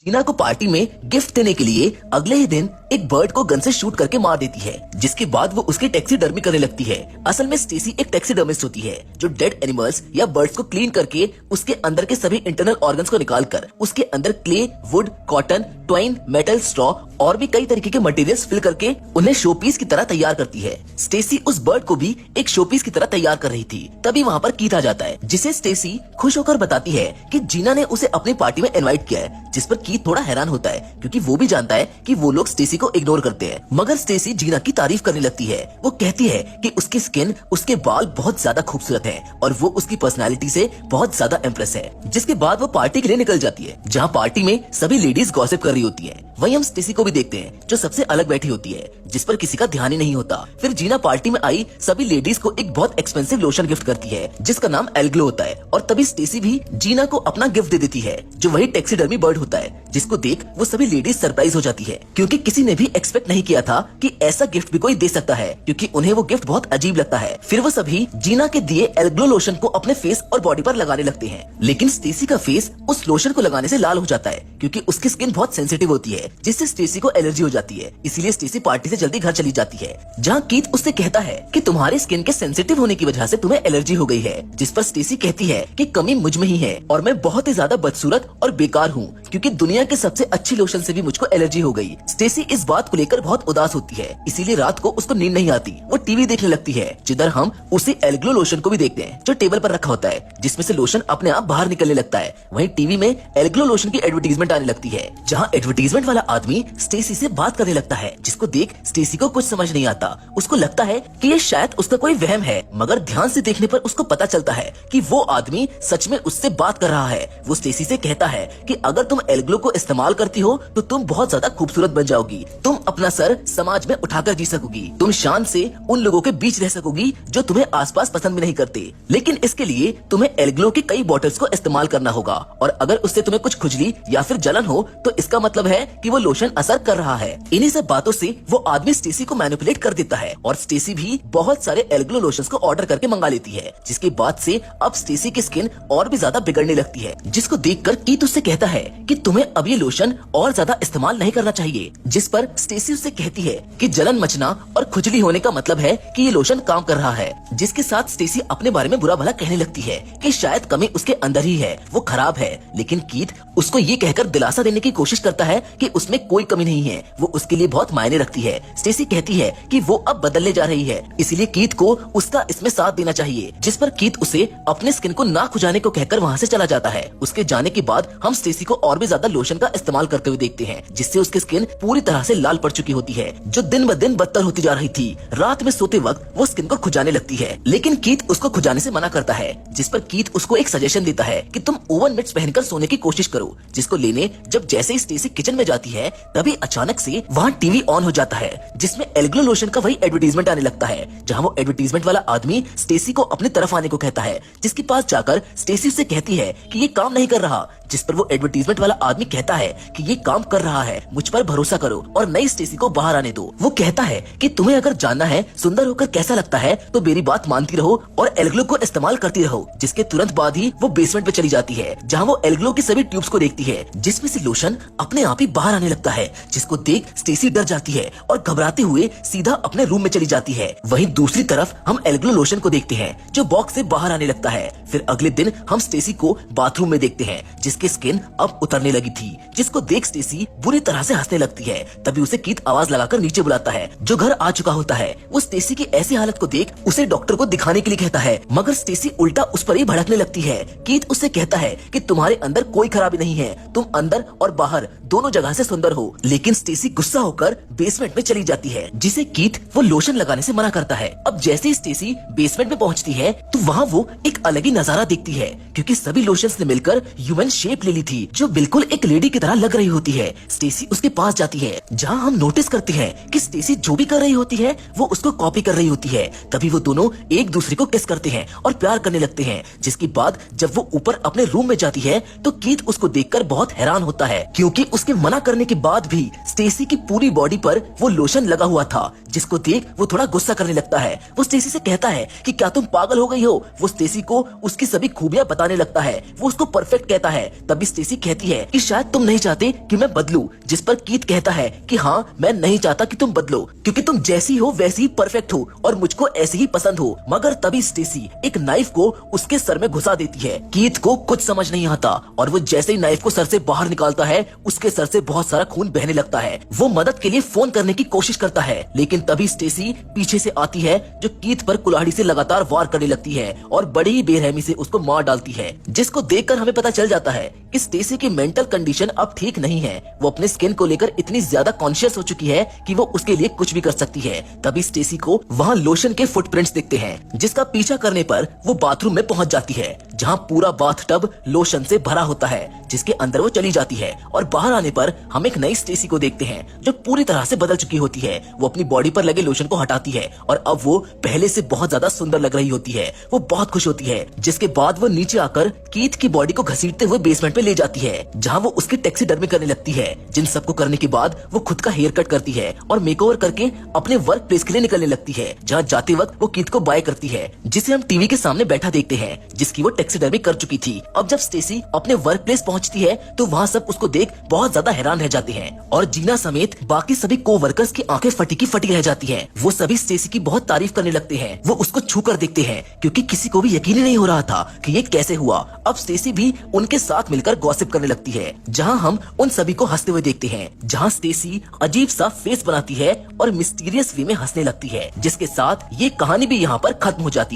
जीना को पार्टी में गिफ्ट देने के लिए अगले ही दिन एक बर्ड को गन से शूट करके मार देती है, जिसके बाद वो उसकी टैक्सीडर्मी करने लगती है। असल में स्टेसी एक टैक्सीडर्मिस्ट होती है जो डेड एनिमल्स या बर्ड्स को क्लीन करके उसके अंदर के सभी इंटरनल ऑर्गन्स को निकालकर उसके अंदर clay, would, cotton, twine, metal, straw और भी कई तरीके के मटेरियल्स फिल करके उन्हें शोपीस की तरह तैयार करती है। स्टेसी उस बर्ड को भी एक शोपीस की तरह तैयार कर रही थी, तभी वहाँ पर कीथ आ जाता है, जिसे स्टेसी खुश होकर बताती है कि जीना ने उसे अपनी पार्टी में इनवाइट किया है, जिस पर कीथ थोड़ा हैरान होता है क्योंकि वो भी जानता है कि वो लोग स्टेसी को इग्नोर करते हैं। मगर स्टेसी जीना की तारीफ करने लगती है। वो कहती है कि उसकी स्किन, उसके बाल बहुत ज्यादा खूबसूरत हैं और वो उसकी पर्सनालिटी से बहुत ज्यादा इम्प्रेस है। जिसके बाद वो पार्टी के लिए निकल जाती है, जहाँ पार्टी में सभी लेडीज गॉसिप कर रही होती हैं। वहीं हम स्टेसी को भी देखते हैं जो सबसे अलग बैठी होती है, जिस पर किसी का ध्यान ही नहीं होता। फिर जीना पार्टी में आई सभी लेडीज को एक बहुत एक्सपेंसिव लोशन गिफ्ट करती है, जिसका नाम एल्ग्लो होता है। और तभी स्टेसी भी जीना को अपना गिफ्ट दे देती है, जो वही टैक्सीडर्मी बर्ड होता है, जिसको देख वो सभी लेडीज सरप्राइज हो जाती है, क्योंकि किसी ने भी एक्सपेक्ट नहीं किया था कि ऐसा गिफ्ट भी कोई दे सकता है, क्योंकि उन्हें वो गिफ्ट बहुत अजीब लगता है। फिर वो सभी जीना के दिए एल्ग्लो लोशन को अपने फेस और बॉडी पर लगाने लगते हैं, लेकिन स्टेसी का फेस उस लोशन को लगाने से लाल हो जाता है, क्योंकि उसकी स्किन बहुत सेंसिटिव होती है, जिससे स्टेसी को एलर्जी हो जाती है। इसीलिए स्टेसी पार्टी से जल्दी घर चली जाती है, जहाँ कीथ उससे कहता है कि तुम्हारी स्किन के सेंसिटिव होने की वजह से तुम्हें एलर्जी हो गई है, जिस पर स्टेसी कहती है कि कमी मुझ में ही है और मैं बहुत ही ज्यादा बदसूरत और बेकार हूँ, क्योंकि दुनिया के सबसे अच्छी लोशन से भी मुझको एलर्जी हो गई। स्टेसी इस बात को लेकर बहुत उदास होती है, इसीलिए रात को उसको नींद नहीं आती। वो टीवी देखने लगती है, जिधर हम उसी एल्ग्लो लोशन को भी देखते हैं जो टेबल पर रखा होता है, जिसमें से लोशन अपने आप बाहर निकलने लगता है। वहीं टीवी में एल्ग्लो लोशन की एडवर्टीजमेंट आने लगती है, जहाँ एडवर्टीजमेंट वाला आदमी स्टेसी से बात करने लगता है, जिसको देख स्टेसी को कुछ समझ नहीं आता। उसको लगता है कि ये शायद उसका कोई वहम है, मगर ध्यान से देखने पर उसको पता चलता है कि वो आदमी सच में उससे बात कर रहा है। वो स्टेसी से कहता है कि अगर तुम एल्ग्लो को इस्तेमाल करती हो तो तुम बहुत ज्यादा खूबसूरत बन जाओगी, तुम अपना सर समाज में उठाकर जी सकोगी, तुम शान से उन लोगों के बीच रह सकोगी जो तुम्हें आसपास पसंद भी नहीं करते, लेकिन इसके लिए तुम्हें एल्ग्लो की कई बॉटल्स को इस्तेमाल करना होगा, और अगर उससे तुम्हें कुछ खुजली या फिर जलन हो तो इसका मतलब है कि वो लोशन असर कर रहा है। इन्हीं सब बातों से वो आदमी स्टेसी को मैनिपुलेट कर देता है और स्टेसी भी बहुत सारे एल्ग्लो लोशंस को ऑर्डर करके मंगा लेती है, जिसके बाद से अब स्टेसी की स्किन और भी ज्यादा बिगड़ने लगती है, जिसको देखकर कीथ उससे कहता है कि तुम्हें अब ये लोशन और ज्यादा इस्तेमाल नहीं करना चाहिए। जिस पर स्टेसी उससे कहती है कि जलन मचना और खुजली होने का मतलब है कि ये लोशन काम कर रहा है, जिसके साथ स्टेसी अपने बारे में बुरा भला कहने लगती है कि शायद कमी उसके अंदर ही है, वो खराब है। लेकिन कीथ उसको ये कहकर दिलासा देने की कोशिश करता है कि उसमें कोई कमी नहीं है, वो उसके लिए बहुत मायने रखती है। स्टेसी कहती है कि वो अब बदलने जा रही है, इसीलिए कीथ को उसका इसमें साथ देना चाहिए, जिस पर कीथ उसे अपने स्किन को ना खुजाने को कहकर वहाँ से चला जाता है। उसके जाने के बाद हम स्टेसी को और भी ज्यादा लोशन का इस्तेमाल करते हुए देखते हैं, जिससे उसकी स्किन पूरी तरह से लाल पड़ चुकी होती है, जो दिन ब दिन बदतर होती जा रही थी। रात में सोते वक्त वो स्किन को खुजाने लगती है, लेकिन कीथ उसको खुजाने से मना करता है, जिस पर कीथ उसको एक सजेशन देता है कि तुम ओवन मिट्स पहनकर सोने की कोशिश करो, जिसको लेने जब जैसे ही स्टेसी किचन में जाती है तभी अचानक से वहाँ टीवी ऑन हो जाता है, जिसमें एल्ग्लो लोशन का वही एडवर्टीजमेंट आने लगता है, जहाँ वो एडवर्टीजमेंट वाला आदमी स्टेसी को अपनी तरफ आने को कहता है, जिसके पास जाकर स्टेसी उससे कहती है कि ये काम नहीं कर रहा, जिस पर वो एडवर्टीजमेंट वाला आदमी कहता है कि ये काम कर रहा है, मुझ पर भरोसा करो और नई स्टेसी को बाहर आने दो। वो कहता है कि तुम्हें अगर जानना है सुंदर होकर कैसा लगता है तो मेरी बात मानती रहो और एल्ग्लो को इस्तेमाल करती रहो। जिसके तुरंत बाद ही वो बेसमेंट पे चली जाती है, जहाँ वो एल्ग्लो की सभी ट्यूब्स को देखती है, जिसमें से लोशन अपने आप ही बाहर आने लगता है, जिसको देख स्टेसी डर जाती है और घबराते हुए सीधा अपने रूम में चली जाती है। वहीं दूसरी तरफ हम एल्ग्लो लोशन को देखते हैं जो बॉक्स से बाहर आने लगता है। फिर अगले दिन हम स्टेसी को बाथरूम में देखते हैं, जिसकी स्किन अब उतरने लगी थी, जिसको देख स्टेसी बुरी तरह से हंसने लगती है। तभी उसे कीथ आवाज लगाकर नीचे बुलाता है, जो घर आ चुका होता है। वो स्टेसी की ऐसी हालत को देख उसे डॉक्टर को दिखाने के लिए कहता है, मगर स्टेसी उल्टा उस पर ही भड़कने लगती है। कीथ उससे कहता है कि तुम्हारे अंदर कोई खराबी नहीं है, तुम अंदर और बाहर दोनों जगह से सुंदर हो। लेकिन स्टेसी गुस्सा होकर बेसमेंट में चली जाती है, जिसे कीथ वो लोशन लगाने से मना करता है। अब जैसे ही स्टेसी बेसमेंट में पहुंचती है तो वहाँ वो एक अलग ही नजारा देखती है, क्योंकि सभी लोशंस ने मिलकर ह्यूमन शेप ले ली थी, जो बिल्कुल एक लेडी की तरह लग रही होती है। स्टेसी उसके पास जाती है, जहाँ हम नोटिस करते हैं कि स्टेसी जो भी कर रही होती है वो उसको कॉपी कर रही होती है। तभी वो दोनों एक दूसरे को किस करते हैं और प्यार करने लगते हैं, जिसके बाद जब वो ऊपर अपने रूम में जाती है तो कीथ उसको देखकर बहुत हैरान होता है, क्योंकि उसके मना करने के बाद भी स्टेसी की पूरी बॉडी पर वो लोशन लगा हुआ था, जिसको देख वो थोड़ा गुस्सा करने लगता है। वो स्टेसी से कहता है कि क्या तुम पागल हो गई हो। वो स्टेसी को उसकी सभी खूबियां बताने लगता है। वो उसको परफेक्ट कहता है। तभी स्टेसी कहती है कि शायद तुम नहीं चाहते कि मैं बदलूं, जिस पर कीथ कहता है कि हाँ, मैं नहीं चाहता कि तुम बदलो, क्योंकि तुम जैसी हो वैसी ही परफेक्ट हो और मुझको ऐसी ही पसंद हो। मगर तभी स्टेसी एक नाइफ को उसके सर में घुसा देती है। कीथ को कुछ समझ नहीं आता और वो जैसे ही नाइफ को सर से बाहर निकालता है, उसके सर से बहुत सारा खून बहने लगता है। वो मदद के लिए फोन करने की कोशिश करता है, लेकिन तभी स्टेसी पीछे से आती है, जो कीथ पर कुल्हाड़ी से लगातार वार करने लगती है और बड़ी ही बेरहमी से उसको मार डालती है, जिसको देखकर हमें पता चल जाता है कि स्टेसी की मेंटल कंडीशन अब ठीक नहीं है। वो अपने स्किन को लेकर इतनी ज्यादा कॉन्शियस हो चुकी है कि वो उसके लिए कुछ भी कर सकती है। तभी स्टेसी को वहाँ लोशन के फुटप्रिंट्स दिखते हैं, जिसका पीछा करने पर वो बाथरूम में पहुंच जाती है, जहाँ पूरा बाथटब लोशन से भरा होता है, जिसके अंदर वो चली जाती है। और बाहर आने पर हम एक नई स्टेसी को देखते हैं, जो पूरी तरह से बदल चुकी होती है। वो अपनी बॉडी पर लगे लोशन को हटाती है और अब वो पहले से बहुत ज्यादा सुंदर लग रही होती है। वो बहुत खुश होती है, जिसके बाद वो नीचे आकर कीथ की बॉडी को घसीटते हुए बेसमेंट में ले जाती है, जहाँ वो उसकी टैक्सीडर्मी करने लगती है। जिन सबको करने के बाद वो खुद का हेयर कट करती है और मेकओवर करके अपने वर्क प्लेस के लिए निकलने लगती है, जहाँ जाते वक्त वो कीथ को बाय करती है, जिसे हम टीवी के सामने बैठा देखते हैं, जिसकी वो टैक्सीडर्मी कर चुकी थी। अब जब स्टेसी अपने वर्क प्लेस पहुंचती है तो वहाँ सब उसको देख बहुत ज्यादा हैरान रह जाते हैं और जीना समेत बाकी सभी कोवर्कर्स की आंखें फटी की फटी रह जाती हैं। वो सभी स्टेसी की बहुत तारीफ करने लगते हैं। वो उसको छू कर देखते हैं, क्योंकि किसी को भी यकीन ही नहीं हो रहा था कि ये कैसे हुआ। अब स्टेसी भी उनके साथ मिलकर गॉसिप करने लगती है, जहाँ हम उन सभी को हंसते हुए देखते हैं, जहाँ स्टेसी अजीब सा फेस बनाती है और मिस्टीरियस वे में हंसने लगती है, जिसके साथ ये कहानी भी यहाँ पर खत्म हो जाती है।